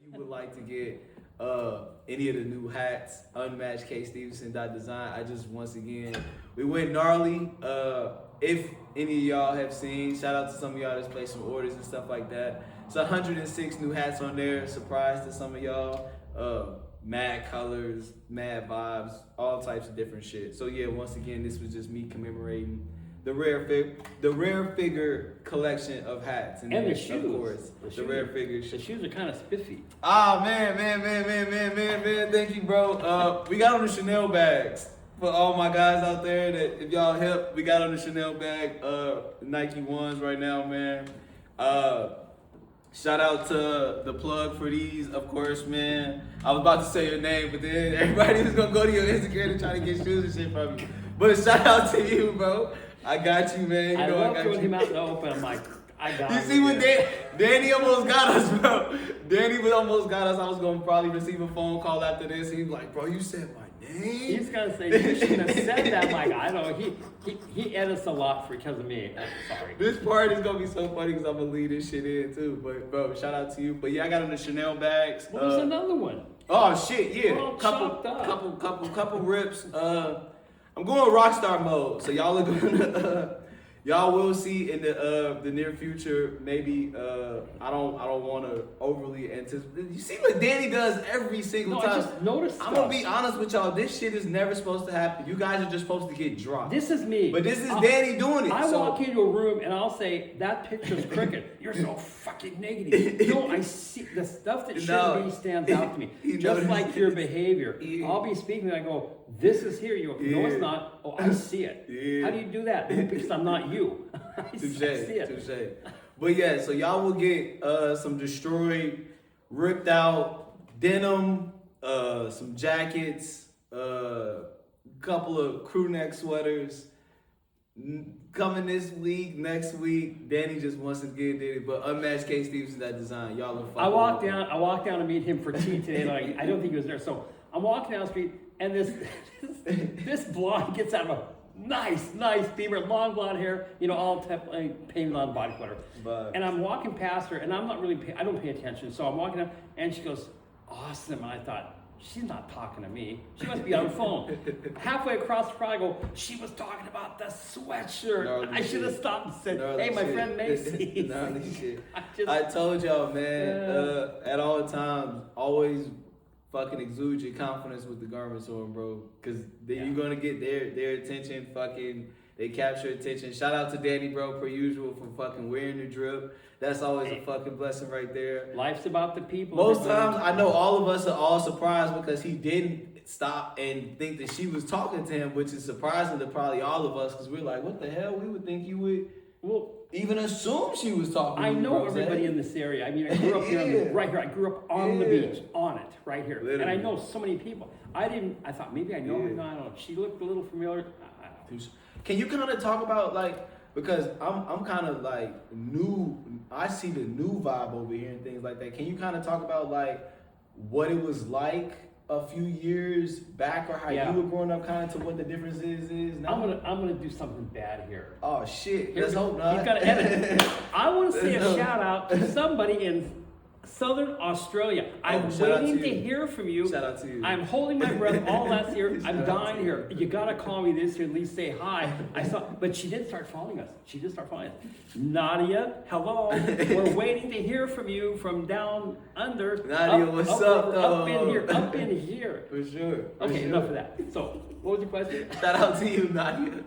you would like to get any of the new hats, UNMATCHEDKSTEVENSON.DESIGN, I just, once again, we went gnarly. If any of y'all have seen, shout out to some of y'all that's placed some orders and stuff like that. It's 106 new hats on there. Surprise to some of y'all. Mad colors, mad vibes, all types of different shit. So yeah, once again, this was just me commemorating the rare figure collection of hats, and the shoes. Of course, the rare figure. The shoes are kind of spiffy. Ah man, thank you, bro. We got on the Chanel bags for all my guys out there. That if y'all hip, we got on the Chanel bag, Nike ones right now, man. Shout out to the plug for these, of course, man. I was about to say your name, but then everybody was gonna go to your Instagram and try to get shoes and shit from you. But shout out to you, bro. I got you, man. You know I love throwing him out in the open. I'm like, I got you. You see what Danny almost got us, bro. Danny almost got us. I was gonna probably receive a phone call after this. He's like, bro, you said my name. He's gonna say you shouldn't have said that. Like, I don't know. He edits a lot because of me. Sorry. This part is gonna be so funny because I'm gonna leave this shit in too. But bro, shout out to you. But yeah, I got on the Chanel bags. What was another one? Oh shit, yeah. Couple rips. I'm going rockstar mode, so y'all are gonna y'all will see in the near future. Maybe I don't want to overly anticipate. You see what Danny does every single time. I just noticed. I'm gonna be honest with y'all. This shit is never supposed to happen. You guys are just supposed to get dropped. This is me. But this is Danny doing it. I walk into a room and I'll say that picture's crooked. You're so fucking negative. No, I see the stuff that shouldn't be stands out to me. Just like your behavior. Yeah. I'll be speaking and I go, this is here. You go, no, it's not. Oh, I see it. Yeah. How do you do that? Because I'm not you. Touche. But yeah, so y'all will get some destroyed, ripped out denim, some jackets, couple of crew neck sweaters. Coming this week, next week, Danny just wants to get it. But UNMATCHEDKSTEVENSON.DESIGN, y'all are fucking. I walked down to meet him for tea today, and I don't think he was there. So I'm walking down the street, and this blonde gets out of a nice Beamer, long blonde hair, you know, all painted on body, whatever. And I'm walking past her, and I'm not really, I don't pay attention. So I'm walking up, and she goes, awesome. And I thought, she's not talking to me. She must be on the phone. Halfway across the front, I go, she was talking about the sweatshirt. I should have stopped and said, hey, my friend Macy. I told y'all, man, at all times, always fucking exude your confidence with the garments on, bro. Because then you're going to get their attention, fucking, they capture attention. Shout out to Danny, bro, per usual, for fucking wearing the drip. That's always a fucking blessing right there. Life's about the people. Most times, I know all of us are all surprised because he didn't stop and think that she was talking to him, which is surprising to probably all of us because we're like, what the hell? We would think you would even assume she was talking to you. I know everybody in this area. I mean, I grew up here, right here. I grew up on the beach, on it, right here. Literally. And I know so many people. I thought maybe I know her. No, I don't know. She looked a little familiar. I don't know. Can you kind of talk about, like, because I'm kind of like new, I see the new vibe over here and things like that. Can you kind of talk about like what it was like a few years back, or how you were growing up, kind of to what the difference is now? I'm gonna do something bad here. Oh shit! Let's hope not. He's gotta edit. I want to say a shout out to somebody in Southern Australia. I'm waiting to hear from you. Shout out to you. I'm holding my breath all last year. I'm dying here. You gotta call me this year, at least say hi. But she did start following us. Nadia, hello. We're waiting to hear from you from down under. Nadia, what's up, though? Up in here. For sure. Enough of that. So, what was your question? Shout out to you, Nadia.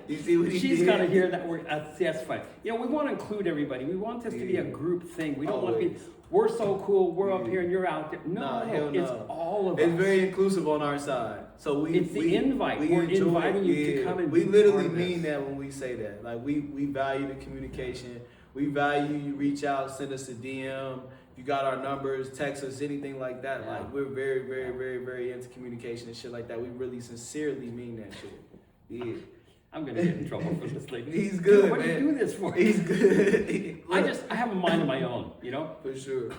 You see what She's got to hear that word. That's fine. You know, we want to include everybody. We want this to be a group thing. We don't want to be, we're so cool, we're up here and you're out there. No, it's all of us. It's very inclusive on our side. So it's the invite. We're inviting you to come and we literally mean that when we say that. Like, we value the communication. We value you reach out, send us a DM. If you got our numbers, text us, anything like that. Yeah. Like, we're very, very, very, very into communication and shit like that. We really sincerely mean that shit. Yeah. I'm gonna get in trouble for this lady. He's good, Dude, what do you do this for? He's good. I have a mind of my own, you know? For sure.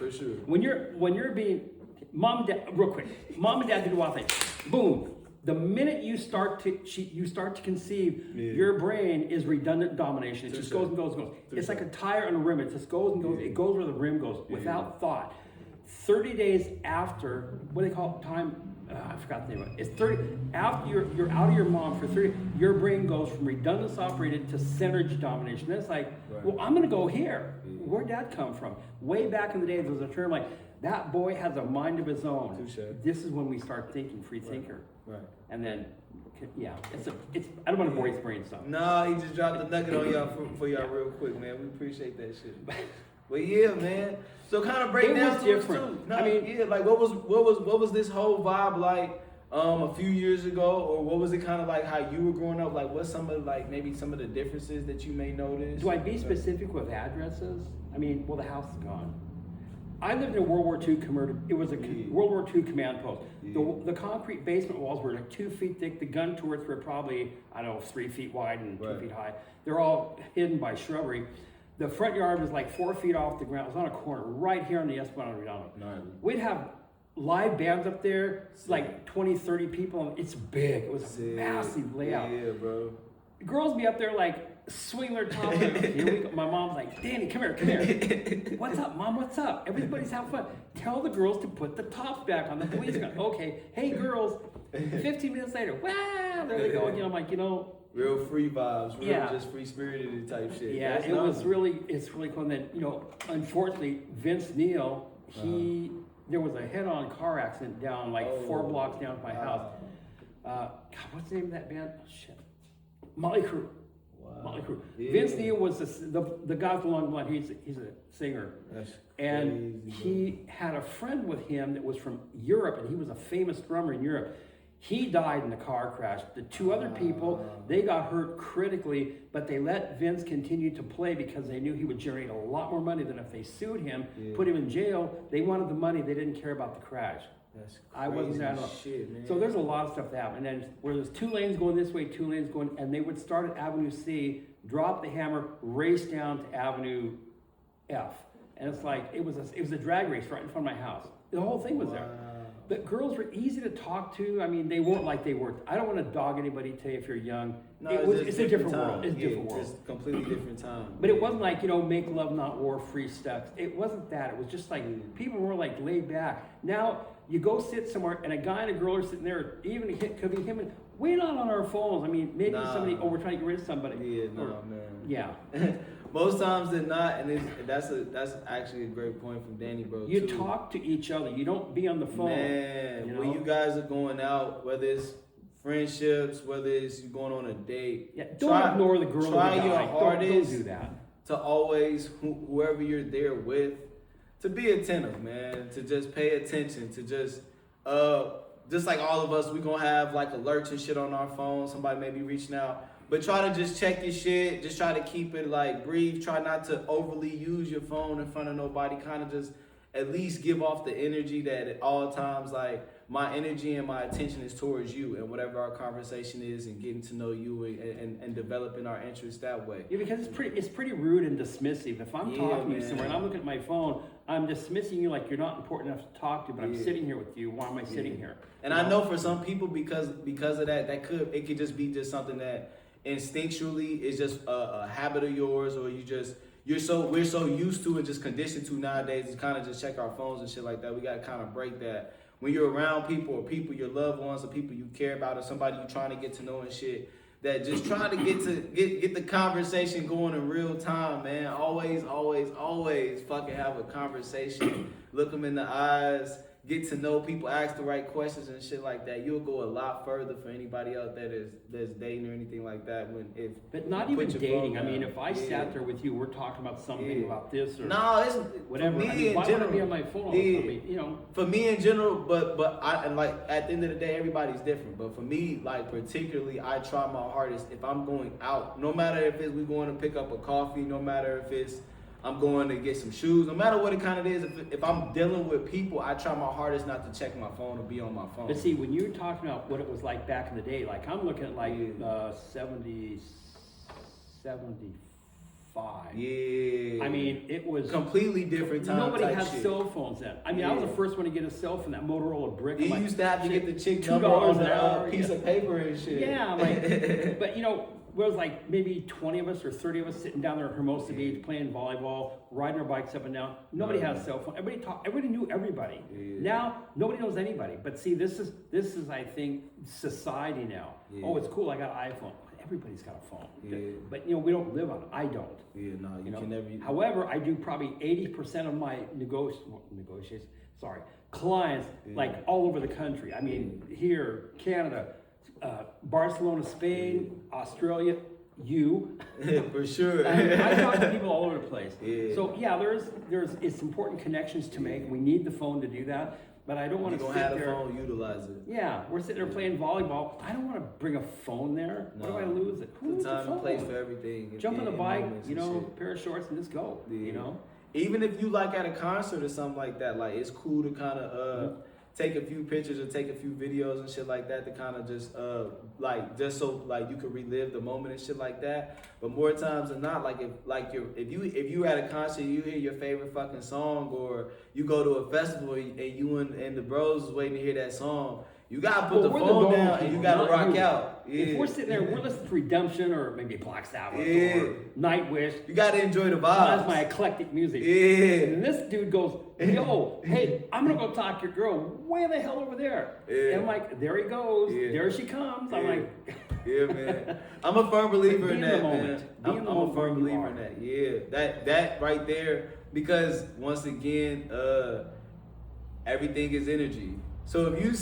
When you're being, mom and dad, real quick, mom and dad do one thing. Boom. The minute you start to conceive, your brain is redundant domination. It just goes and goes and goes. It's like a tire on a rim. It just goes and goes. It goes where the rim goes without thought. 30 days after, what do they call it, time? I forgot the name of it. It's 30, after you're out of your mom for 30, your brain goes from redundance operated to synergy domination. That's like, well, I'm gonna go here. Where'd that come from? Way back in the day, there was a term like, that boy has a mind of his own. This is when we start thinking, free thinker. Right. And then, yeah, it's. I don't want to bore his brain stuff. Nah, he just dropped the nugget on y'all for y'all real quick, man. We appreciate that shit. But yeah, man. So kind of break down to it too. No, I mean, yeah, like what was this whole vibe like a few years ago, or what was it kind of like how you were growing up? Like, what's some of like maybe some of the differences that you may notice? Do I be specific with addresses? I mean, well, the house is gone. I lived in a World War II converted. It was a World War II command post. The concrete basement walls were like 2 feet thick. The gun turrets were probably, I don't know, 3 feet wide and 2 feet high. They're all hidden by shrubbery. The front yard was like 4 feet off the ground. It was on a corner right here on the Esplanade Redondo. We'd have live bands up there, like 20, 30 people. It's big. It was a massive layout. Yeah, bro. Girls be up there like swing their tops. Here we go. My mom's like, Danny, come here. What's up, Mom? What's up? Everybody's having fun. Tell the girls to put the tops back on the police gun. Okay. Hey, girls. 15 minutes later, wow, there they go again. I'm like, real free vibes, real just free spirited type shit. Yeah, it's really cool. And then, unfortunately, Vince Neil, there was a head-on car accident down like 4 blocks down from my house. God, what's the name of that band? Oh, shit. Motley Crue. Motley Crue. Yeah. Vince Neil was the guy with the long blonde. He's a singer. That's and crazy, he had a friend with him that was from Europe, and he was a famous drummer in Europe. He died in the car crash. The 2 other people, they got hurt critically, but they let Vince continue to play because they knew he would generate a lot more money than if they sued him, put him in jail. They wanted the money. They didn't care about the crash. That's crazy. I wasn't that up. Shit, man. So there's a lot of stuff that happened. And then where there's 2 lanes going this way, 2 lanes going, and they would start at Avenue C, drop the hammer, race down to Avenue F. And it's like, it was a drag race right in front of my house. The whole thing was there. But girls were easy to talk to. I mean, they weren't like they were. I don't want to dog anybody today if you're young. No, it's a different world. It's a different world. It's a completely different time. But it wasn't like, make love, not war, free sex. It wasn't that. It was just like, people were like laid back. Now, you go sit somewhere and a guy and a girl are sitting there, even could be him, and we're not on our phones. I mean, maybe somebody, we're trying to get rid of somebody. Yeah, man. Yeah. Most times than not, and that's actually a great point from Danny, bro. You talk to each other. You don't be on the phone. Man, when you guys are going out, whether it's friendships, whether it's you going on a date, don't ignore the girl. Try your hardest don't do that. To always, whoever you're there with, to be attentive, man. To just pay attention. To just like all of us, we gonna have like alerts and shit on our phone. Somebody may be reaching out. But try to just check your shit. Just try to keep it like brief. Try not to overly use your phone in front of nobody. Kind of just at least give off the energy that at all times, like my energy and my attention is towards you and whatever our conversation is and getting to know you and developing our interests that way. Yeah, because it's pretty rude and dismissive. If I'm talking to you somewhere and I'm looking at my phone, I'm dismissing you like you're not important enough to talk to, but I'm sitting here with you. Why am I sitting here? And I know for some people, because of that, it could just be just something that instinctually is just a habit of yours, or we're so used to and just conditioned to nowadays to kind of just check our phones and shit like that. We got to kind of break that. When you're around people, or people, your loved ones, or people you care about, or somebody you're trying to get to know and shit, that just try to get the conversation going in real time, man. Always fucking have a conversation. Look them in the eyes. Get to know people, ask the right questions and shit like that. You'll go a lot further for anybody out there that's dating or anything like that. But not even dating. I mean, if I sat there with you, we're talking about something about this or it's whatever. For me why would I be on my phone? For me in general, but like at the end of the day, everybody's different. But for me, like particularly, I try my hardest if I'm going out. No matter if we going to pick up a coffee, no matter if it's I'm going to get some shoes, no matter what it kind of is. If I'm dealing with people, I try my hardest not to check my phone or be on my phone. But see, when you're talking about what it was like back in the day, like I'm looking at like 70, 75. Yeah. I mean, it was completely different time. Nobody had cell phones then. I mean, I was the first one to get a cell phone, that Motorola brick. You used to have to get the chick number on a piece of paper and shit. Yeah, like, but was like maybe 20 of us or 30 of us sitting down there at Hermosa Beach playing volleyball, riding our bikes up and down. Nobody had a cell phone. Everybody knew everybody. Yeah. Now nobody knows anybody. But see, this is I think society now. Yeah. Oh, it's cool. I got an iPhone. Everybody's got a phone. Yeah. But we don't live on it. I don't. Yeah, no, you can never. However, I do probably 80% of my negotiations. Sorry, clients like all over the country. I mean, here, Canada, Barcelona, Spain, Australia. You for sure. I talk to people all over the place. Yeah. So yeah, it's important connections to make. We need the phone to do that. But I don't want to sit have there. a phone, utilize it. Yeah, we're sitting there playing volleyball. I don't want to bring a phone there. No. What if I lose it? Who The needs a time phone? and place for everything. Jump on the bike, moments and shit. pair of shorts, and just go. Yeah. Even if you like at a concert or something like that, like it's cool to kind of take a few pictures or take a few videos and shit like that to kind of just just so like you can relive the moment and shit like that. But more times than not, like if you at a concert, you hear your favorite fucking song, or you go to a festival and you and the bros is waiting to hear that song. You gotta put the phone down and you gotta rock out. Yeah. If we're sitting there, we're listening to Redemption or maybe Black Sabbath or Nightwish. You gotta enjoy the vibes. That's my eclectic music. Yeah. And this dude goes, yo, hey, I'm gonna go talk to your girl way the hell over there. Yeah. And I'm like, there he goes. Yeah. There she comes. I'm like, yeah, man. I'm a firm believer in that, man. I'm a firm believer in that. Yeah, that right there. Because once again, everything is energy. So if you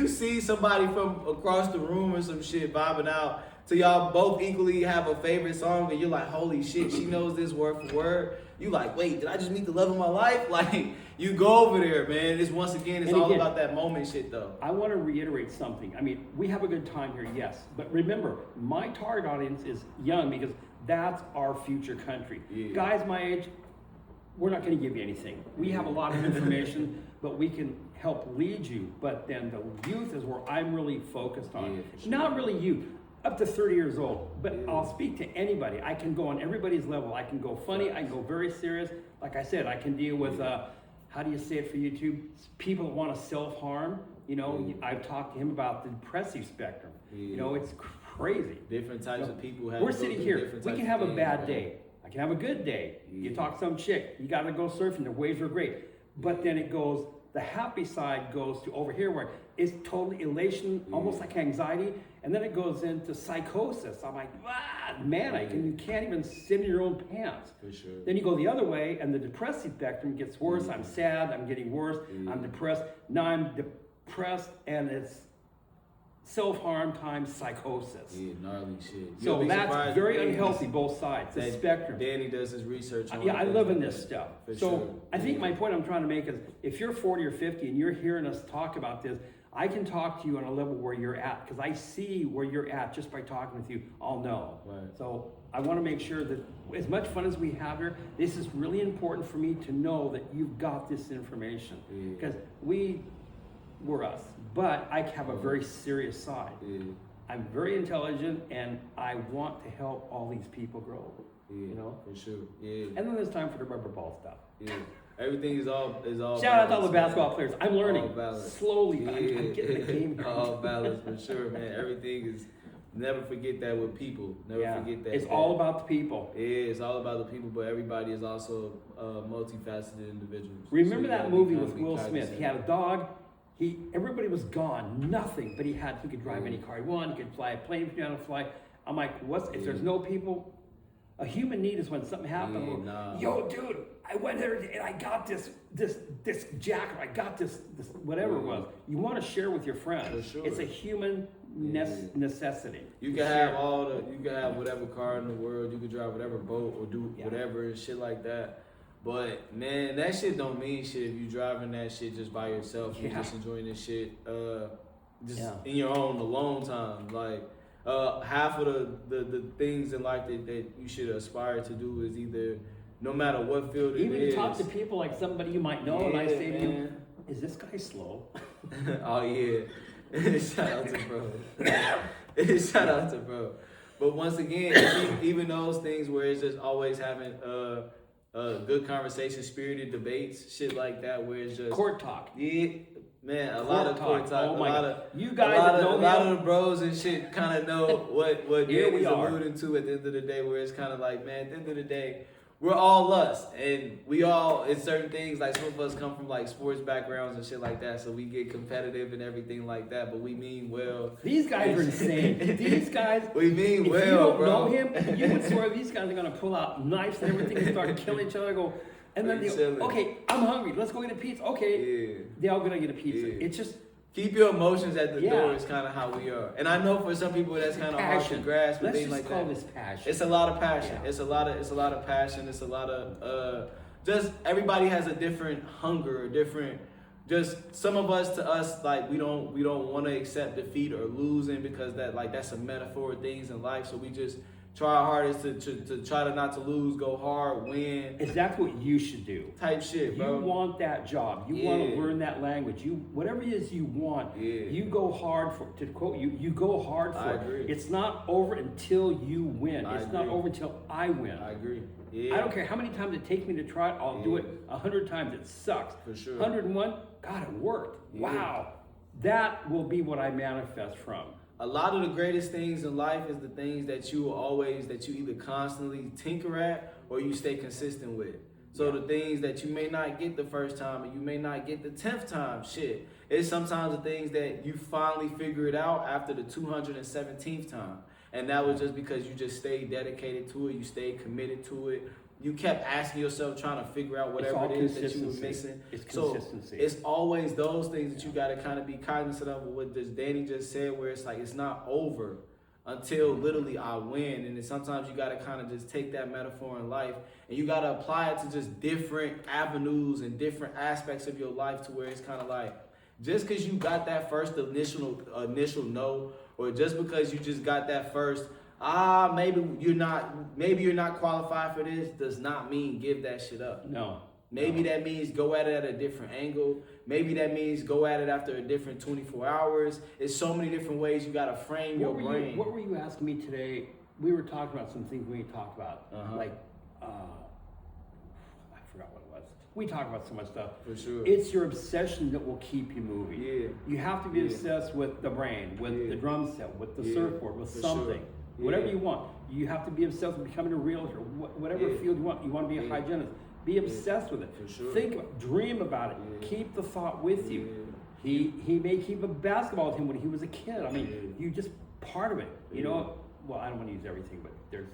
see somebody from across the room or some shit vibing out, so y'all both equally have a favorite song, and you're like, holy shit, she knows this word for word. You like, wait, did I just meet the love of my life? Like, you go over there, man. It's all about that moment shit, though. I want to reiterate something. I mean, we have a good time here, yes. But remember, my target audience is young because that's our future country. Yeah. Guys my age, we're not going to give you anything. We have a lot of information, but we can help lead you. But then the youth is where I'm really focused on. Yeah, for sure. Not really youth, up to 30 years old. But I'll speak to anybody. I can go on everybody's level. I can go funny. I can go very serious. Like I said, I can deal with, how do you say it for YouTube? People that want to self-harm. I've talked to him about the depressive spectrum. It's crazy. Different types of people have. We're sitting here. We can have a bad day. I can have a good day. You talk to some chick. You got to go surfing. The waves are great. But then it goes, the happy side goes to over here where it's totally elation, almost like anxiety. And then it goes into psychosis. I'm like, you can't even sit in your own pants. For sure. Then you go the other way and the depressive spectrum gets worse. I'm sad. I'm getting worse. I'm depressed. Now I'm depressed and it's self-harm times psychosis. Yeah, gnarly shit. So that's very unhealthy, both sides. The spectrum. Danny does his research on I live in this stuff. For so sure. I think my point I'm trying to make is if you're 40 or 50 and you're hearing us talk about this, I can talk to you on a level where you're at because I see where you're at just by talking with you. I'll know. Right. So I want to make sure that as much fun as we have here, this is really important for me to know that you've got this information because we're us. But I have a very serious side. Yeah. I'm very intelligent and I want to help all these people grow. Yeah, for sure. Yeah. And then there's time for the rubber ball stuff. Yeah. Everything is all Shout out to all the basketball players. I'm learning slowly, but Yeah. I'm getting the game. All balance for sure, man. Everything is. Never forget that with people. Never forget that. It's all about the people. Yeah, it's all about the people, but everybody is also multifaceted individuals. Remember So that movie with be Will cognizant. Smith? He had a dog. Everybody was gone, nothing, but he could drive any car he wanted. He could fly a plane if he wanted to fly. I'm like, if there's no people? A human need is when something happened. Yo, dude, I went there and I got this jacket. I got this whatever it was. You want to share with your friends. For sure. It's a human necessity. You can have you can have whatever car in the world. You can drive whatever boat or do whatever and shit like that. But man, that shit don't mean shit if you driving that shit just by yourself. You're just enjoying this shit in your own alone time. Like half of the things in life that you should aspire to do is either, no matter what field it is. Even talk to people like somebody you might know, and I say to you, is this guy slow? Oh yeah. Shout out to bro. Shout out to bro. But once again, even those things where it's just always having good conversation, spirited debates, shit like that, where it's just court talk. Yeah, Man, a lot of court talk. Oh a my lot God. of You guys that know a lot him, of the bros and shit kind of know what Here we Danny's are. alluding to at the end of the day, where it's kind of like, man, at the end of the day, we're all us, and we all in certain things. Like some of us come from like sports backgrounds and shit like that, so we get competitive and everything like that. But we mean well. these guys are insane. These guys, We mean if well, you don't bro. know him, you would swear these guys are gonna pull out knives and everything and start killing each other. Go, and then Pretty they chilling. go, okay, I'm hungry. Let's go get a pizza. Okay, Yeah. they all gonna get a pizza. Yeah. It's just Keep your emotions at the Yeah. door is kind of how we are. And I know for some people that's kind of hard to passion. grasp and Let's things just like call that. this passion. It's a lot of passion. Yeah. It's a lot of passion. It's a lot of just everybody has a different hunger, different. Just some of us to us like we don't want to accept defeat or losing because that's a metaphor of things in life. So we just try our hardest to try to not to lose, go hard, win. Exactly what you should do. Type shit, bro. You want that job. You want to learn that language. You whatever it is you want. Yeah. You go hard for. To quote you, you go hard for I it. agree. It's not over until you win. I It's not agree. over until I win. I agree. Yeah. I don't care how many times it takes me to try it. I'll do it 100 times. It sucks. For sure. 101. God, it worked. Yeah. Wow. That will be what I manifest from. A lot of the greatest things in life is the things that you either constantly tinker at or you stay consistent with. So the things that you may not get the first time and you may not get the 10th time, shit. It's sometimes the things that you finally figure it out after the 217th time. And that was just because you just stayed dedicated to it, you stayed committed to it. You kept asking yourself, trying to figure out whatever it is that you were missing. It's So consistency. it's always those things that you got to kind of be cognizant of. What Danny just said, where it's like it's not over until literally I win. And then sometimes you got to kind of just take that metaphor in life and you got to apply it to just different avenues and different aspects of your life to where it's kind of like just because you got that first initial no, or just because you just got that first maybe you're not qualified for this, does not mean give that shit up. No. Maybe that means go at it at a different angle. Maybe that means go at it after a different 24 hours. It's so many different ways you gotta frame your brain. What were you asking me today? We were talking about some things we talked about. Like, I forgot what it was. We talk about so much stuff. For sure. It's your obsession that will keep you moving. Yeah. You have to be obsessed with the brain, with the drum set, with the surfboard, with For something. sure. Whatever you want. You have to be obsessed with becoming a realtor, whatever field you want. You want to be a hygienist. Be obsessed with it. For sure. Think about it, dream about it. Keep the thought with you. He may keep a basketball team when he was a kid. I mean, you just part of it. You know, well, I don't want to use everything, but there's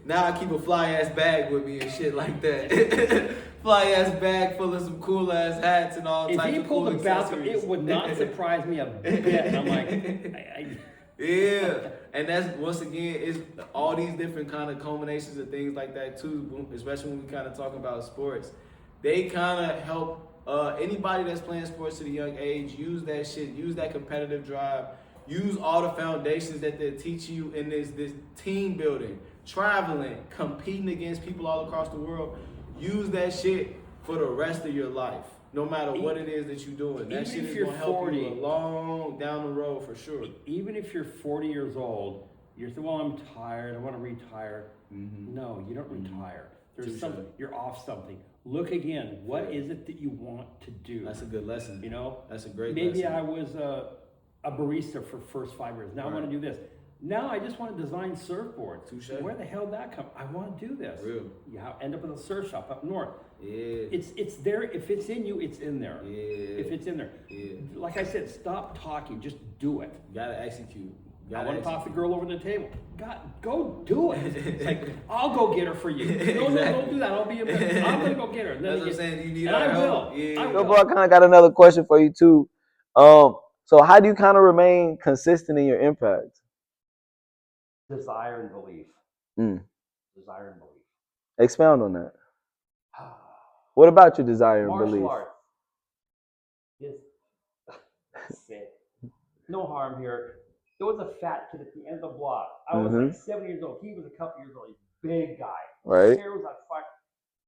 Now I keep a fly ass bag with me and shit like that. Fly ass bag full of some cool ass hats and all If types he of cool pulled a basketball, accessories. it would not surprise me a bit. And I'm like, Yeah, and that's once again it's all these different kind of culminations of things like that too. Especially when we kind of talk about sports, they kind of help anybody that's playing sports at a young age use that shit, use that competitive drive, use all the foundations that they're teaching you in this team building, traveling, competing against people all across the world. Use that shit for the rest of your life. No matter what it is that you're doing, that shit is gonna help you a long down the road for sure. Even if you're 40 years old, you're saying, well, I'm tired, I want to retire. No, you don't retire. There's something, you're off something. Look again, what is it that you want to do? That's a good lesson. You know? That's a great Maybe lesson. I was a barista for first 5 years. Now I want to do this. Now I just want to design surfboards. Touche. Where the hell did that come? I want to do this. Real. You end up in a surf shop up north. Yeah. It's there. If it's in you, it's in there. Yeah. If it's in there. Yeah. Like I said, stop talking. Just do it. You gotta execute. I want to talk to the girl over the table. God, go do it. It's like, I'll go get her for you. No, don't do that. I'm going to go get her. And then That's what I'm saying. You need and our I help. will. Yeah. I So, will. bro, I kind of got another question for you too. So how do you kind of remain consistent in your impact? Desire and belief. Desire and belief. Expound on that. What about your desire and Martial belief? arts is sick. No harm here. There was a fat kid at the end of the block. I was like 7 years old. He was a couple years old. He's a big guy. Right. His hair was on fire.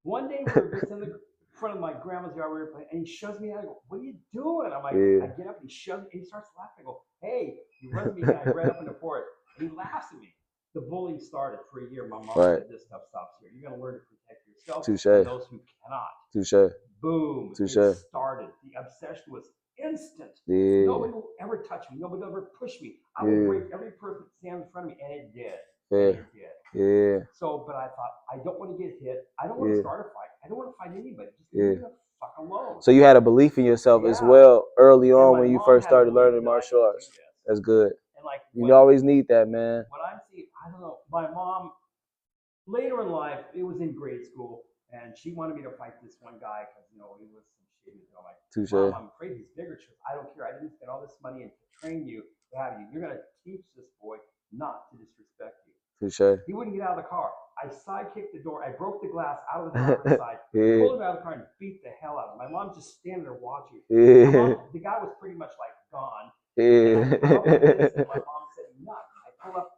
One day we were just in the front of my grandma's yard, we were playing, and he shoves me out. I go, "What are you doing?" I'm like, I get up and he shoves me, and he starts laughing. I go, "Hey!" He runs me back right up in the forest. And he laughs at me. The bullying started for a year. My mom said, "This stuff stops here. You're gonna learn to protect yourself Touche. from those who cannot." Touche. Boom. Touche. It started. The obsession was instant. Yeah. Nobody will ever touch me. Nobody will ever push me. I will break every person that stands in front of me, and it did. Yeah. And it did. Yeah. So, but I thought, I don't want to get hit. I don't want to start a fight. I don't want to fight anybody. Just leave me the fuck alone. So you had a belief in yourself as well early on when you first started learning martial arts. That's good. And like, you always need that, man. What I'm seeing, I don't know. My mom, later in life, it was in grade school, and she wanted me to fight this one guy because he was some shit. I'm like, Touche. Mom, I'm afraid he's bigger. She goes, I don't care. I didn't spend all this money to train you to have you. You're gonna teach this boy not to disrespect you. Touche. He wouldn't get out of the car. I sidekicked the door. I broke the glass out of the driver's side, pulled him out of the car, and beat the hell out of him. My mom's just standing there watching. The guy was pretty much like gone. And I come up like this, and my mom said, enough. I pull up,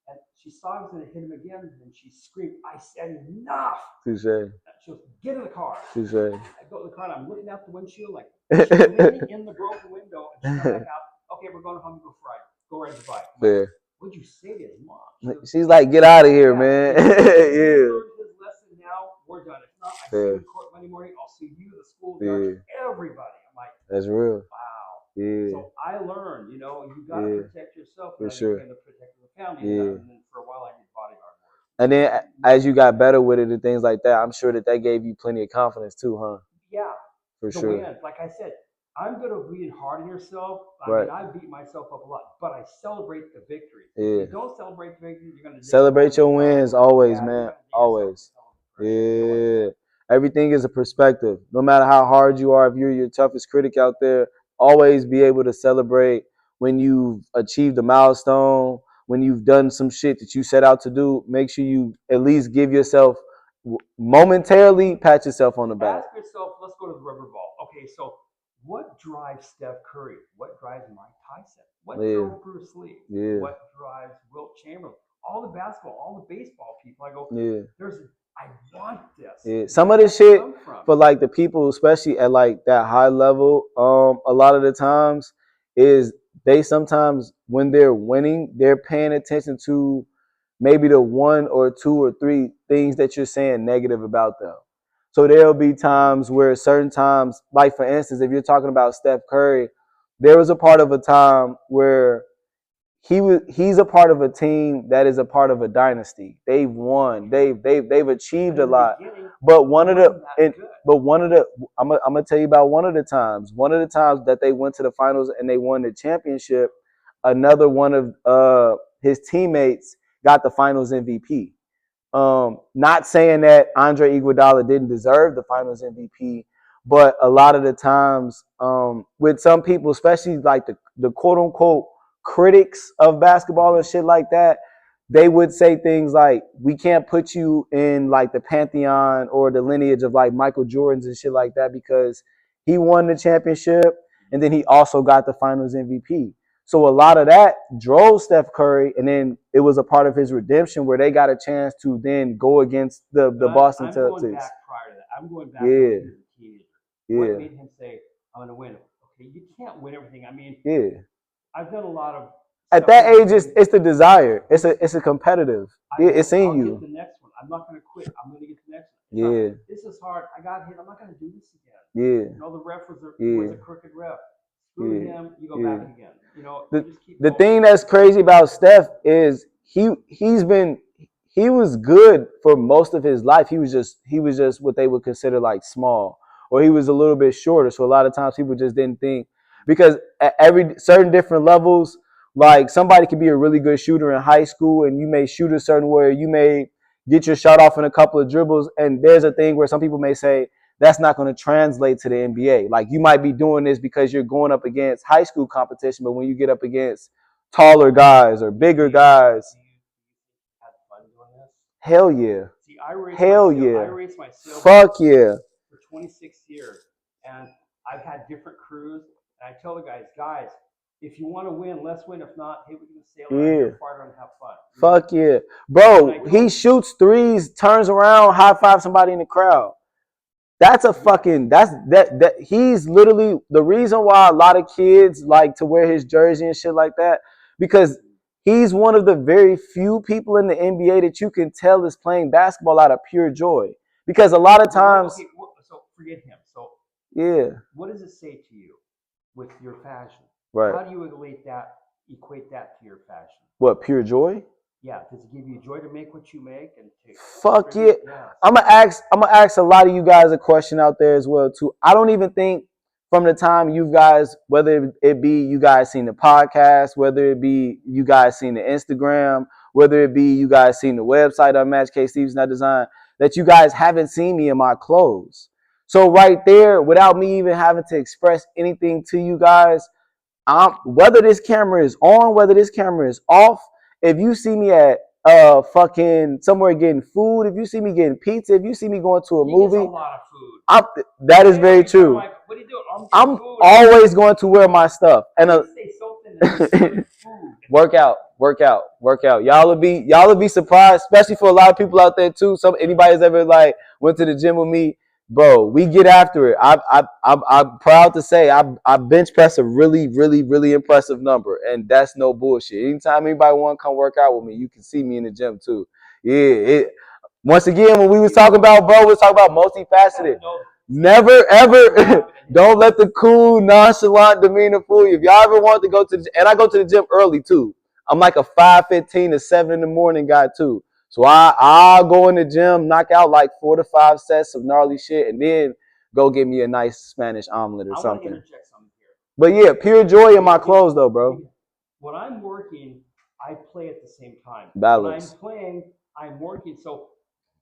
and she saw I was going to hit him again, and she screamed, I said, enough. Touche. She goes, get in the car. Touche. I go to the car, and I'm looking out the windshield, like, she's leaning in the broken window, and she comes back out. Okay, we're going home to go fry. Go ride the bike. Fair. What'd you say to his mom? She's like, get out of here, man. Yeah. His lesson now, we're done. If not, I see you in court Monday morning. I'll see you, the school judge, everybody. I'm like, that's real. Wow. Yeah. So I learned, you got to protect yourself. For sure. And to protect the family. And then for a while, I did bodyguard work. And then as you got better with it and things like that, I'm sure that gave you plenty of confidence too, huh? Yeah. For sure. Win. Like I said, I'm going to be hard on yourself. I mean, I beat myself up a lot, but I celebrate the victories. If you don't celebrate the victories, you're going to celebrate your wins always, man. Always. Yeah. Everything is a perspective. No matter how hard you are, if you're your toughest critic out there, always be able to celebrate when you've achieved a milestone, when you've done some shit that you set out to do. Make sure you at least give yourself momentarily, pat yourself on the back. Ask yourself, let's go to the rubber ball. Okay, so what drives Steph Curry? What drives Mike Tyson? What drove Bruce Lee? What drives Wilt Chamberlain? All the basketball, all the baseball people. I go, I want this. Some of this shit for like the people, especially at like that high level, a lot of the times is they sometimes when they're winning, they're paying attention to maybe the one or two or three things that you're saying negative about them. So there'll be times where certain times, like for instance, if you're talking about Steph Curry, there was a part of a time where he's a part of a team that is a part of a dynasty. They've won. They've achieved a lot. But I'm gonna tell you about one of the times. One of the times that they went to the finals and they won the championship, another one of his teammates got the finals MVP. Not saying that Andre Iguodala didn't deserve the finals MVP, but a lot of the times with some people, especially like the quote unquote critics of basketball and shit like that, they would say things like, we can't put you in like the pantheon or the lineage of like Michael Jordan's and shit like that because he won the championship and then he also got the finals MVP. So a lot of that drove Steph Curry, and then it was a part of his redemption where they got a chance to then go against the Boston Celtics. I'm going back prior to that. I'm going back to when he was a teenager. What made him say, I'm going to win? Okay, you can't win everything. I mean, I've done a lot of. At that age, it's the desire. It's a competitive. It's in you. I'll get the next one. I'm not going to quit. I'm going to get the next one. This is hard. I got hit. I'm not going to do this again. The ref was a crooked ref. Screw him. You go back again. The thing that's crazy about Steph is he was good for most of his life. He was just what they would consider like small, or he was a little bit shorter. So a lot of times people just didn't think, because at every certain different levels, like somebody could be a really good shooter in high school and you may shoot a certain way, you may get your shot off in a couple of dribbles. And there's a thing where some people may say, that's not going to translate to the NBA. Like you might be doing this because you're going up against high school competition, but when you get up against taller guys or bigger guys, hell yeah. See, I raced myself Fuck yeah. For 26 years, and I've had different crews, and I tell the guys, if you want to win, let's win. If not, hey, we're going to sail around here, fart around and have fun. Fuck yeah. Bro, he shoots threes, turns around, high five somebody in the crowd. That's a fucking, that he's literally the reason why a lot of kids like to wear his jersey and shit like that, because he's one of the very few people in the NBA that you can tell is playing basketball out of pure joy. Because a lot of times. Okay, so forget him. So yeah. What does it say to you with your fashion. Right. How do you equate that to your fashion? What, pure joy? Yeah, does it give you joy to make what you make and to Fuck distribute? it. Yeah. I'm gonna ask a lot of you guys a question out there as well too. I don't even think from the time you guys, whether it be you guys seen the podcast, whether it be you guys seen the Instagram, whether it be you guys seen the website UNMATCHEDKSTEVENSON.DESIGN, that you guys haven't seen me in my clothes. So right there, without me even having to express anything to you guys, whether this camera is on, whether this camera is off, if you see me at fucking somewhere getting food, if you see me getting pizza, if you see me going to a movie, a lot of food. that is very true. Like, what are you doing? I'm always going to wear my stuff and work out. Y'all will be surprised, especially for a lot of people out there too. Anybody's ever like went to the gym with me, bro. We get after it. I'm proud to say I bench press a really, really, really impressive number, and that's no bullshit. Anytime anybody want to come work out with me, you can see me in the gym too. Yeah. Once again, when we was talking about, bro, we was talking about multifaceted. Never ever don't let the cool, nonchalant demeanor fool you. If y'all ever want to go to and I go to the gym early too. I'm like a 5:15 to 7 in the morning guy too. So I'll go in the gym, knock out like 4 to 5 sets of gnarly shit, and then go get me a nice Spanish omelet or something. I want to interject something here. But yeah, pure joy in my clothes though, bro. When I'm working, I play at the same time. Balance. When I'm playing, I'm working. So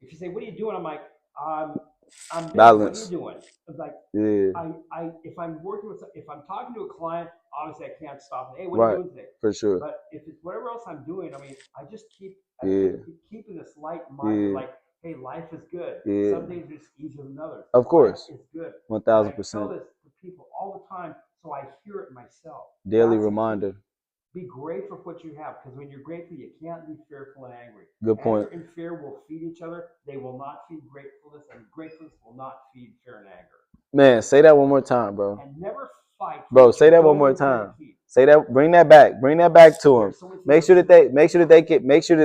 if you say, "What are you doing?" I'm like, I'm balance. What are you doing? It's like, if I'm working if I'm talking to a client, obviously I can't stop. Hey, what are you doing today? For sure. But if it's whatever else I'm doing, I mean, I just keep keeping this light mind. Like, hey, life is good. Some days it's easier than others. Of course. Life is good. 1000%. I tell this to people all the time, so I hear it myself. Daily reminder. Be grateful for what you have, because when you're grateful, you can't be fearful and angry. Good point. Anger and fear will feed each other. They will not feed gratefulness, and gratefulness will not feed fear and anger. Man, say that one more time, bro. And never fight. Bro, say that one more time. Say that. Bring that back. Bring that back to them. Make sure that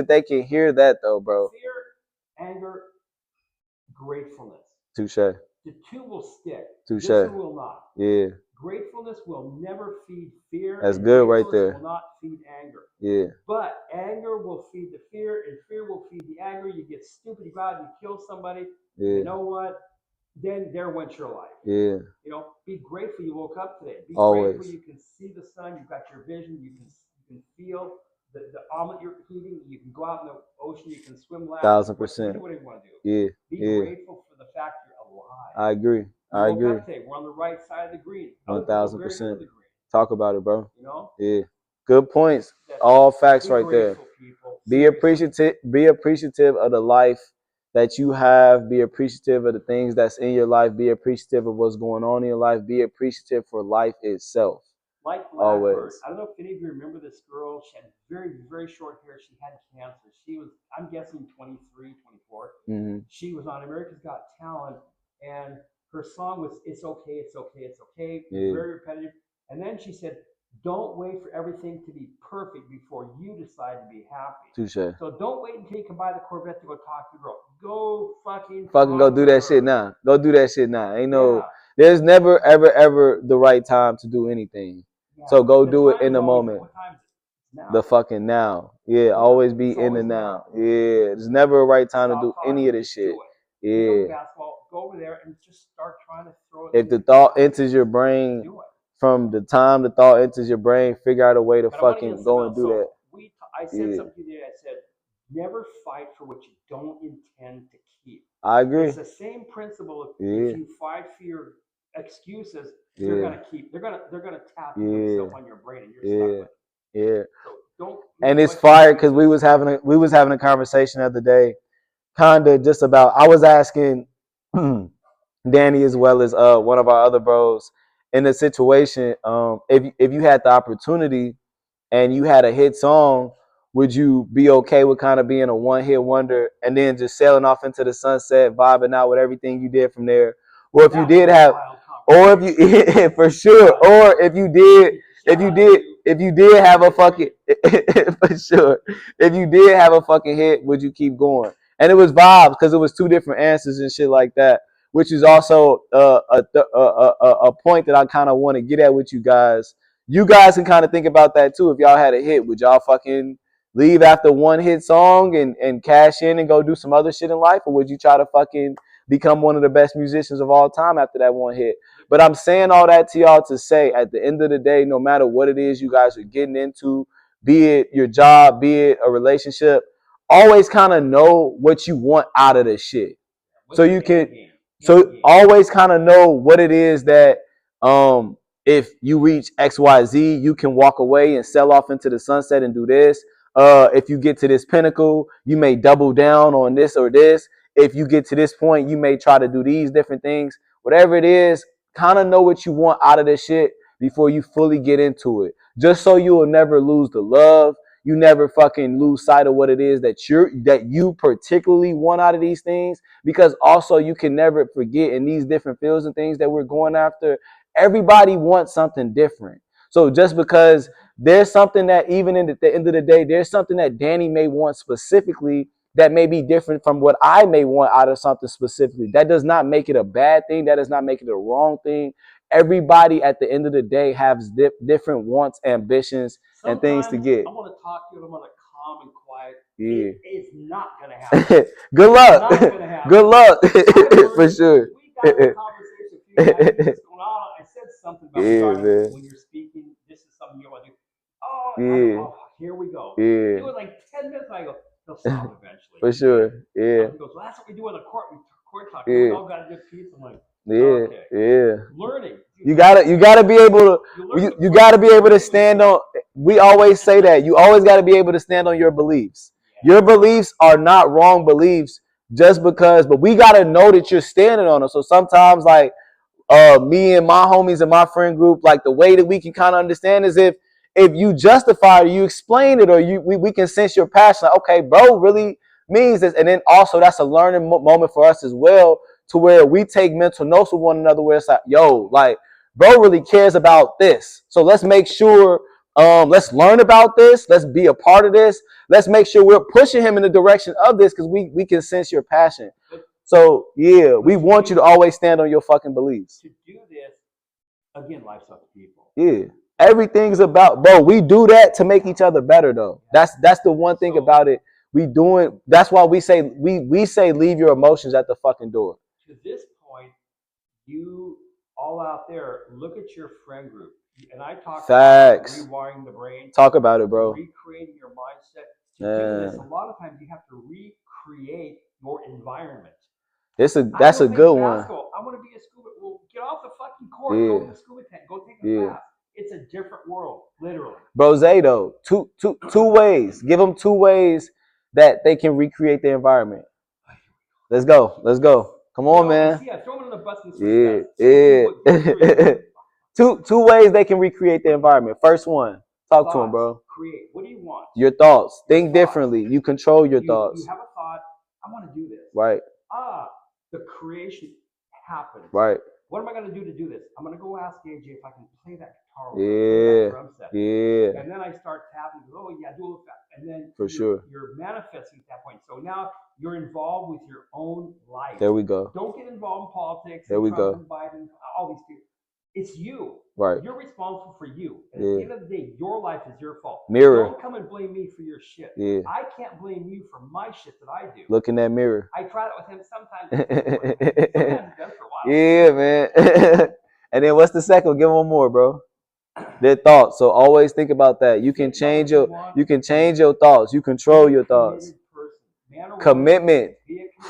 they can hear that though, bro. Fear, anger, gratefulness. Touche. The two will stick. Touche. This will not. Yeah. Gratefulness will never feed fear. That's good right there. Will not feed anger. Yeah. But anger will feed the fear, and fear will feed the anger. You get stupid, you go out and kill somebody. Yeah. You know what? Then there went your life. Yeah. You know, be grateful you woke up today. Be always grateful you can see the sun. You've got your vision. You can feel the omelet you're eating. You can go out in the ocean. You can swim laps. 1000%. Do whatever you want to do. Yeah. Be grateful for the fact you're alive. I agree. I agree. We're on the right side of the green. 1000%. Talk about it, bro. You know? Yeah. Good points. All facts right there. Be appreciative of the life that you have. Be appreciative of the things that's in your life. Be appreciative of what's going on in your life. Be appreciative for life itself. Like always. I don't know if any of you remember this girl. She had very, very short hair. She had cancer. She was, I'm guessing, 23, 24. Mm-hmm. She was on America's Got Talent, and her song was "It's Okay, It's Okay, It's Okay." Yeah. Very repetitive. And then she said, "Don't wait for everything to be perfect before you decide to be happy." Touche. So don't wait until you can buy the Corvette to go talk to the girl. Go fucking go do that shit now. Go do that shit now. Ain't no, there's never, ever the right time to do anything. Yeah. So go do it in the moment. What time is it? Now. The fucking now. Yeah, always be in the now. Yeah, there's never a right time to do any of this shit. Yeah. Basketball, go over there and just start trying to throw it. If the thought enters your brain, from the time the thought enters your brain, figure out a way to fucking go and do that. I said something today. I said, never fight for what you don't intend to keep. I agree. It's the same principle. If you fight for your excuses, they're gonna keep. They're gonna tap themselves on your brain, and you're stuck with it. Yeah. So don't. And it's fire because we was having a conversation the other day, kind of just about. I was asking Danny as well as one of our other bros in the situation. If you had the opportunity and you had a hit song, would you be okay with kind of being a one-hit wonder and then just sailing off into the sunset, vibing out with everything you did from there? Or if you did have, or if you for sure, or if you did have a fucking for sure, if you did have a fucking hit, would you keep going? And it was vibes because it was two different answers and shit like that. which is also a point that I kind of want to get at with you guys. You guys can kind of think about that too. If y'all had a hit, would y'all fucking leave after one hit song and cash in and go do some other shit in life? Or would you try to fucking become one of the best musicians of all time after that one hit? But I'm saying all that to y'all to say, at the end of the day, no matter what it is you guys are getting into, be it your job, be it a relationship, always kind of know what you want out of this shit. So you can, so always kind of know what it is that, if you reach XYZ, you can walk away and sell off into the sunset and do this. If you get to this pinnacle, you may double down on this or this. If you get to this point, you may try to do these different things. Whatever it is, kind of know what you want out of this shit before you fully get into it. Just so you will never lose the love. You never fucking lose sight of what it is that you particularly want out of these things. Because also you can never forget, in these different fields and things that we're going after, everybody wants something different. So just because there's something that, even in the end of the day, there's something that Danny may want specifically that may be different from what I may want out of something specifically. That does not make it a bad thing. That does not make it a wrong thing. Everybody at the end of the day has different wants, ambitions, and things to get. I want to talk to you, and I'm going to calm and quiet. Yeah. It's not going to happen. Good luck. It's not going to happen. Good luck. For sure. We got a conversation a few times. What's going on? I said something about man. when you're speaking, this is something you want to do. Oh, yeah. oh, here we go. Yeah. It was like 10 minutes, and I go, they'll stop eventually. For sure. Yeah. He goes, well, that's what we do in the court. We court talk. Yeah. We all got a good piece. I'm like, yeah. Okay. Yeah. Learning. You gotta be able to, you gotta be able to stand on, we always say that, you always gotta be able to stand on your beliefs. Yeah. Your beliefs are not wrong beliefs just because, but we gotta know that you're standing on them. So sometimes, like, me and my homies and my friend group, like, the way that we can kind of understand is if you justify it, you explain it, or we can sense your passion. Like, okay, bro really means this. And then also that's a learning moment for us as well, to where we take mental notes with one another, where it's like, yo, like, bro really cares about this. So let's make sure, let's learn about this. Let's be a part of this. Let's make sure we're pushing him in the direction of this, because we can sense your passion. So, yeah, we want you to always stand on your fucking beliefs. To do this, again, life's up to people. Yeah. Everything's about, bro, we do that to make each other better, though. That's the one thing about it. That's why we say, we say leave your emotions at the fucking door. To this point, you all out there, look at your friend group. And I talk about rewiring the brain. Talk about it, bro. Recreating your mindset. To do this, a lot of times you have to recreate your environment. That's a good one. I want to be a scuba. Well, get off the fucking court. Go to the scuba tank. Go take a bath. It's a different world, literally. Bro, Zay, though, two ways. Give them 2 ways that they can recreate the environment. Let's go. Come on, man. Yeah, throw them in the bus and yeah. Two ways they can recreate the environment. First one, talk to them, bro. Create. What do you want? Your thoughts. Think differently. You control your thoughts. You have a thought. I want to do this. Right. The creation happens. Right. What am I going to do this? I'm going to go ask AJ if I can play that guitar. Yeah. Drum set. Yeah. And then I start tapping. Oh yeah, do it fast. And then you're manifesting at that point. So now you're involved with your own life. There we go. Don't get involved in politics. There we go. And Biden, all these people. It's you. Right. You're responsible for you. And at the end of the day, your life is your fault. Mirror. Don't come and blame me for your shit. Yeah. I can't blame you for my shit that I do. Look in that mirror. I try that with him sometimes. Sometimes for a while. Yeah, man. And then what's the second? Give one more, bro. Their thoughts. So always think about that. You can change your thoughts. You control your thoughts. Commitment.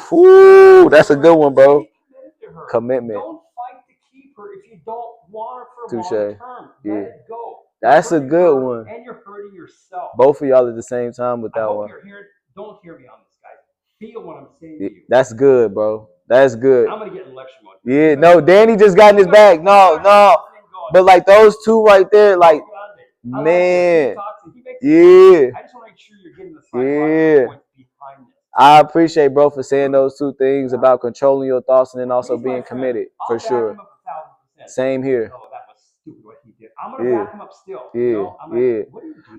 Woo, that's a good one, bro. Commitment. Don't fight to keep her if you don't want her for a long term. Let it go. That's a good one. And you're hurting yourself. Both of y'all at the same time with that one. Don't hear me on this, guys. Feel what I'm saying to you. That's good, bro. That's good. I'm gonna get in lecture mode. Yeah, no, Danny just got in his bag. No. But like those 2 right there, like, man. Yeah. I just want to make sure you're getting the psychological points behind this. I appreciate, bro, for saying those 2 things about controlling your thoughts and then also being committed. For sure. Same here. Oh, that was stupid what he did. I'm gonna back him up still. Yeah.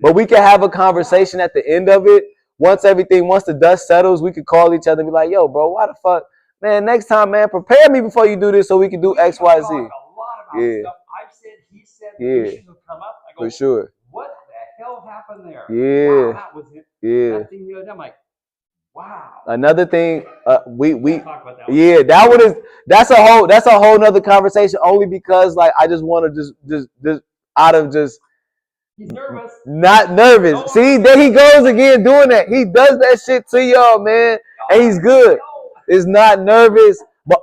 But we can have a conversation at the end of it. Once the dust settles, we could call each other and be like, yo, bro, why the fuck? man, next time, man, prepare me before you do this so we can do X, Y, Z. A lot about Yeah. stuff. I've said, he said, Yeah. issues have come up. I go, For sure. what the hell happened there? Yeah. Wow, that was it. Yeah. That thing the other day, I'm like, wow. Another thing, we Talk about that one. yeah, that's a whole nother conversation. Only because like I just want to just out of just. He's nervous. Not nervous. No, see, there he goes again doing that. He does that shit to y'all, man, and he's good. It's not nervous, but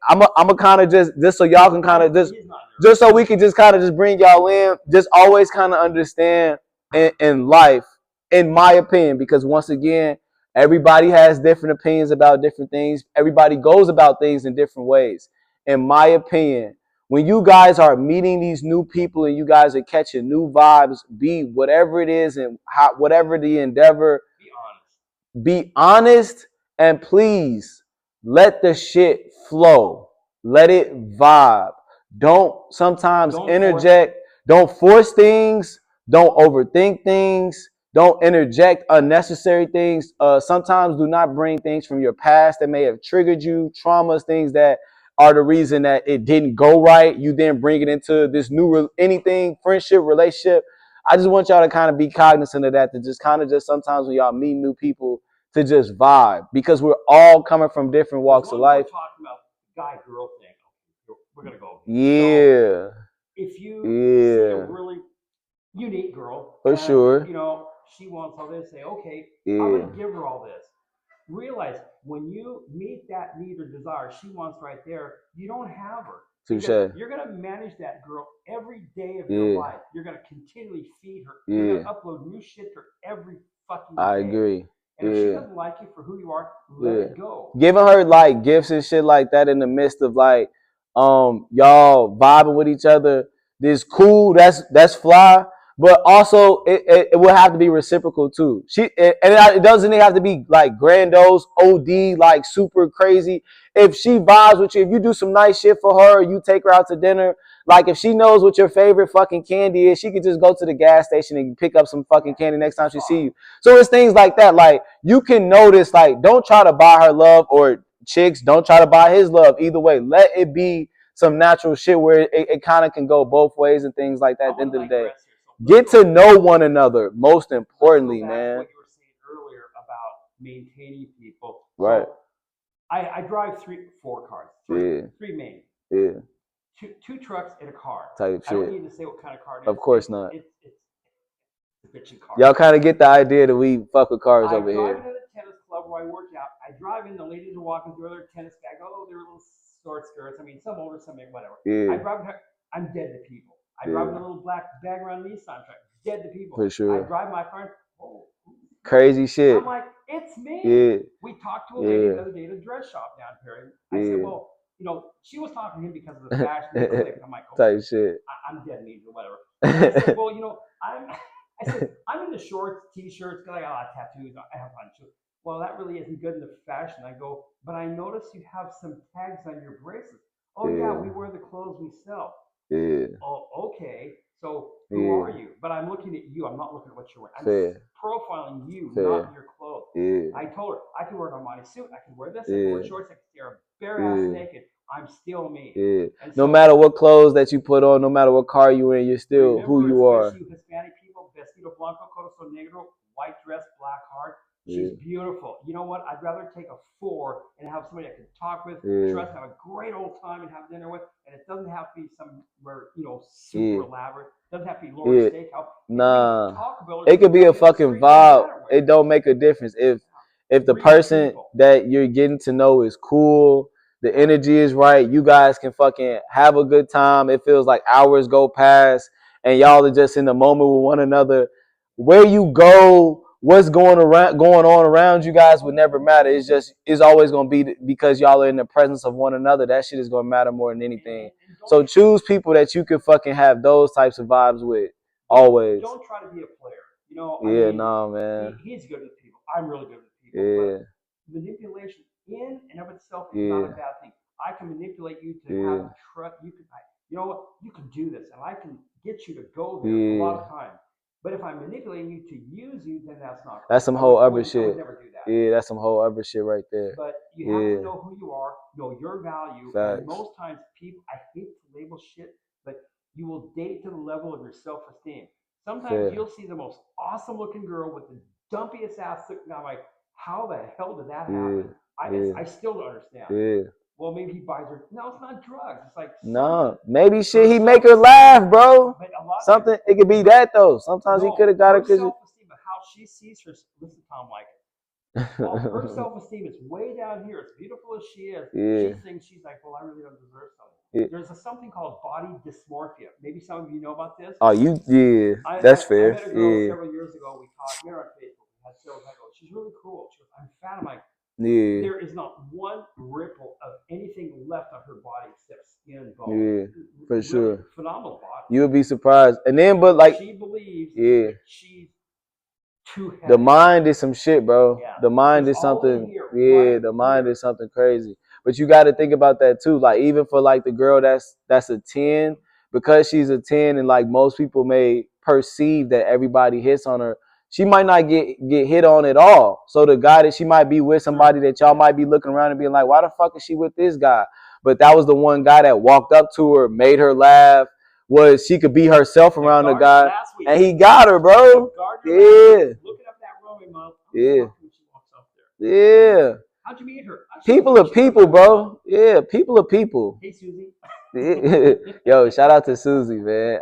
I'm a kind of just so y'all can kind of just so we can just kind of just bring y'all in. Just always kind of understand in life, in my opinion, because once again, everybody has different opinions about different things. Everybody goes about things in different ways. In my opinion, when you guys are meeting these new people and you guys are catching new vibes, be whatever it is and whatever the endeavor, be honest and please let the shit flow. Let it vibe. Don't sometimes interject. Don't force things. Don't overthink things. Don't interject unnecessary things. Sometimes do not bring things from your past that may have triggered you, traumas, things that are the reason that it didn't go right. You then bring it into this new anything, friendship, relationship. I just want y'all to kind of be cognizant of that, to just kind of just sometimes when y'all meet new people to just vibe, because we're all coming from different walks of life. We're talking about guy-girl thing. We're going to go. Yeah. So if you see a really unique girl, for sure, you know, she wants all this, say, okay, I'm going to give her all this. Realize when you meet that need or desire she wants right there, you don't have her. You're going to manage that girl every day of your life. You're going to continually feed her. You're going to upload new shit to her every fucking day. I agree. And if she doesn't like you for who you are, let it go. Giving her like gifts and shit like that in the midst of like y'all vibing with each other, this cool, that's fly. But also it will have to be reciprocal too. It doesn't have to be like grandiose, OD, like super crazy. If she vibes with you, if you do some nice shit for her, you take her out to dinner. Like if she knows what your favorite fucking candy is, she could just go to the gas station and pick up some fucking candy next time she see you. So it's things like that. Like you can notice, like don't try to buy her love, or chicks don't try to buy his love. Either way, let it be some natural shit where it kind of can go both ways and things like that at the end of the day. Get to know one another, most importantly, man. What you were saying earlier about maintaining people. Right. So I drive four cars. Three main. Yeah. Two trucks and a car. Type shit. I don't need to say what kind of car it is. Of course not. It's a bitchin' car. Y'all kind of get the idea that we fuck with cars over here. I drive into the tennis club where I work out. I drive in, the ladies are walking through their tennis bag. Oh, they're little short skirts. I mean, some older, some whatever. Yeah. I drive. I'm dead to people. I drive in a little black bag around Nissan truck. Dead to people. For sure. I drive my car. Oh, crazy shit. I'm like, it's me. Yeah. We talked to a lady the other day at a dress shop down here. I said, well, you know, she was talking to him because of the fashion. I'm like, okay, type shit. I'm dead meat or whatever. I said, well, you know, I'm into shorts, t-shirts, because I got a lot of tattoos. I have fun too. Well, that really isn't good in the fashion. I go, but I notice you have some tags on your bracelets. Oh yeah, we wear the clothes we sell. Yeah. Oh, okay. So who are you? But I'm looking at you. I'm not looking at what you're wearing. I'm profiling you, not your clothes. Yeah. I told her I can wear an Armani suit. I can wear this. I can wear shorts. I can stare bare ass naked. I'm still me. Yeah. And so, no matter what clothes that you put on, no matter what car you're in, you're still who you are. Especially Hispanic people, vestido blanco, corazón negro, white dress, black heart. She's beautiful. You know what? I'd rather take a 4 and have somebody I can talk with, trust, have a great old time and have dinner with. And it doesn't have to be somewhere, you know, super elaborate. It doesn't have to be Lord's Steakhouse. Nah. It could be a fucking vibe. It don't make a difference. If the person that you're getting to know is cool, the energy is right, you guys can fucking have a good time. It feels like hours go past and y'all are just in the moment with one another. Where you go, what's going on around you guys would never matter. It's always gonna be because y'all are in the presence of one another. That shit is gonna matter more than anything. So choose people that you can fucking have those types of vibes with. Always. Don't try to be a player. You know. Man. He's good with people. I'm really good with people. Yeah. But manipulation in and of itself is not a bad thing. I can manipulate you to have trust. You know what? You can do this, and I can get you to go there a lot of times. But if I'm manipulating you to use you, then that's not. That's some I whole would- I other would- I shit. would never do that. Yeah, that's some whole other shit right there. But you have Yeah. to know who you are, know your value, Facts. and most times people, I hate to label shit, but you will date to the level of your self-esteem. Sometimes Fair. you'll see the most awesome-looking girl with the dumpiest ass, and I'm like, how the hell did that happen? I still don't understand. Yeah. Well, maybe he buys her. No, it's not drugs. It's like No, maybe shit. He make her laugh, bro. But a lot of Something. It could be that though. Sometimes he no, could have got her it because. self-esteem of how she sees her. Listen, Tom, like well, her self-esteem is way down here. As beautiful as she is, Yeah. she thinks she's like, well, I really don't deserve something. Yeah. There's something called body dysmorphia. Maybe some of you know about this. Oh, that's fair. I met a girl Yeah. several years ago. We talked. We met her on Facebook. We had several times. She's really cool. She goes, I'm fat. I'm like, Yeah. there is not one ripple of anything left on her body except skin and bone. Yeah, for Really sure. phenomenal body. You would be surprised. And then, but like, she believes yeah, she's too heavy. the mind is some shit, bro. Yeah. The mind It's is all in something. here, Yeah, right the mind here. is something crazy. But you got to think about that too. Like, even for like the girl that's a 10, because she's a 10, and like most people may perceive that everybody hits on her, she might not get hit on at all. So the guy that she might be with, somebody that y'all might be looking around and being like, why the fuck is she with this guy? But that was the one guy that walked up to her, made her laugh, was she could be herself around the guy, and he got her, bro. Yeah. Looking up that Roman month. Yeah. She walks up there. Yeah. How'd you meet her? People are people, bro. Yeah, people are people. Hey, Susie. Yo, shout out to Susie, man.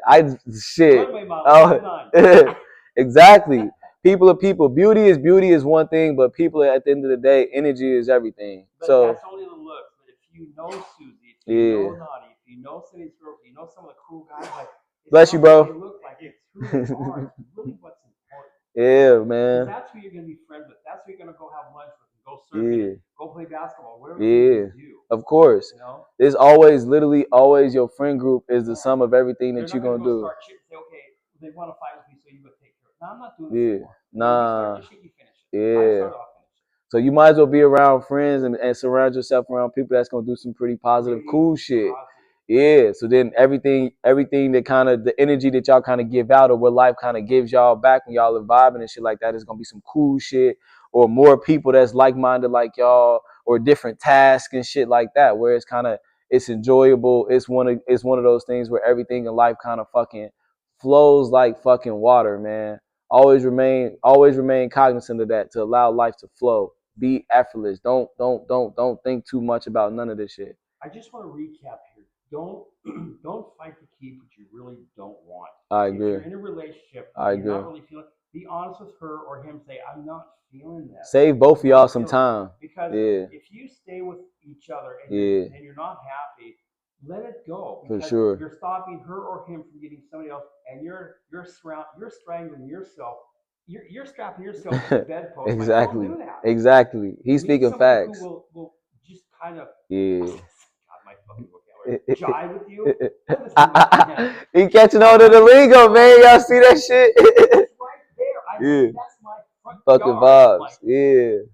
Shit. Runway model, Oh, exactly. People are people. Beauty is one thing, but people at the end of the day, energy is everything. But so that's only the looks. But if you know Susie, if you know Naughty, if you know some of these girls, you know some of the cool guys, like bless you, bro. They look like it's who they are. It's really what's important. Yeah, man. That's who you're gonna be friends with. That's who you're gonna go have lunch with, and go surfing, go play basketball, whatever you do. Of course. You know? There's always, literally, always your friend group is the sum of everything that you're gonna do. Start shit and say, okay, they want to fight with me, so you go take care of it. No, I'm not doing this anymore. Nah. You start your shit, you finish it. Yeah. So you might as well be around friends and surround yourself around people that's gonna do some pretty positive, cool shit. Yeah. So then everything that kind of the energy that y'all kind of give out, or what life kind of gives y'all back when y'all are vibing and shit like that, is gonna be some cool shit, or more people that's like-minded like y'all, or different tasks and shit like that, where it's enjoyable. It's one of those things where everything in life kind of fucking flows like fucking water, man. Always remain cognizant of that, to allow life to flow. Be effortless. Don't think too much about none of this shit. I just want to recap here. Don't fight to keep what you really don't want. I agree. If you're in a relationship, you're not really feeling. Be honest with her or him. Say, I'm not feeling that. Save both of y'all some time. Because if you stay with each other and you're not happy, let it go. For sure. You're stopping her or him from getting somebody else, and you're strangling yourself. You're strapping yourself to the bedpost. Exactly. Like, don't do that. Exactly. He's speaking facts. Who will just kind of God, my fucking vocabulary. Jive with you. He catching on to the lingo, man. Y'all see that shit? It's right there. That's my front fucking yard. vibes. Like, you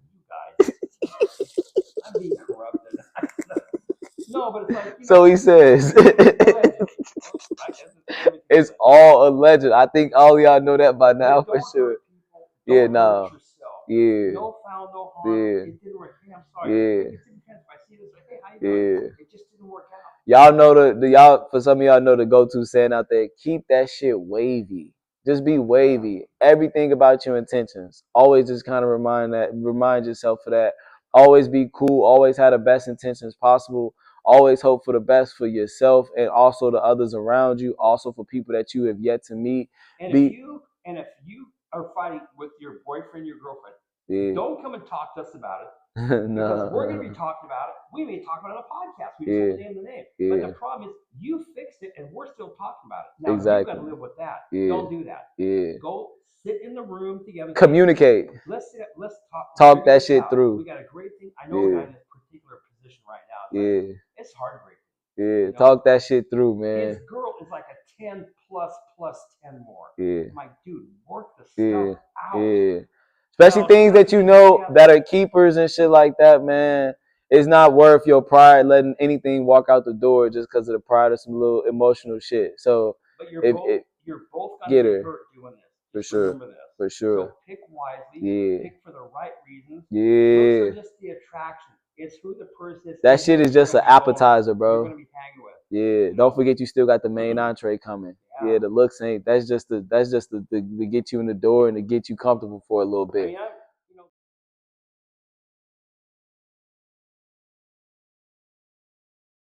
guys. I'm being corrupted. No, but it's like. So he says. It's all alleged. I think all y'all know that by now for sure. Yeah, no. Yeah. No foul, no harm. It didn't work. Hey, I'm sorry. Yeah. If I see this, like, hey, how you doing? It just didn't work out. Y'all know y'all, for some of y'all know the go-to saying out there, keep that shit wavy. Just be wavy. Everything about your intentions. Always just kind of remind yourself of that. Always be cool. Always have the best intentions possible. Always hope for the best for yourself and also the others around you. Also for people that you have yet to meet. And if you are fighting with your boyfriend, your girlfriend, don't come and talk to us about it. No. Because we're going to be talking about it. We may talk about it on a podcast. We just have to name the name. But the problem is, you fixed it, and we're still talking about it. Now, you've got to live with that. Don't do that. Go sit in the room together. Communicate. Let's talk. Talk that shit through. We got a great thing. I know a guy in this particular position right now. It's heartbreaking. You know? Talk that shit through, man. His girl is like a 10 plus 10 more. I'm like, dude, work the stuff out. Especially things that you know that are keepers and shit like that, man. It's not worth your pride letting anything walk out the door just because of the pride of some little emotional shit. So, but you're both gonna get hurt doing this. For Just sure. remember this. For sure. So pick wisely. Yeah. Pick for the right reasons. Yeah. Looks are just the attraction. It's who the person is. That shit is just an appetizer, bro. You're gonna be hanging with. Yeah. Don't forget you still got the main entree coming. Yeah, the looks ain't. That's just the to get you in the door and to get you comfortable for a little bit. I mean,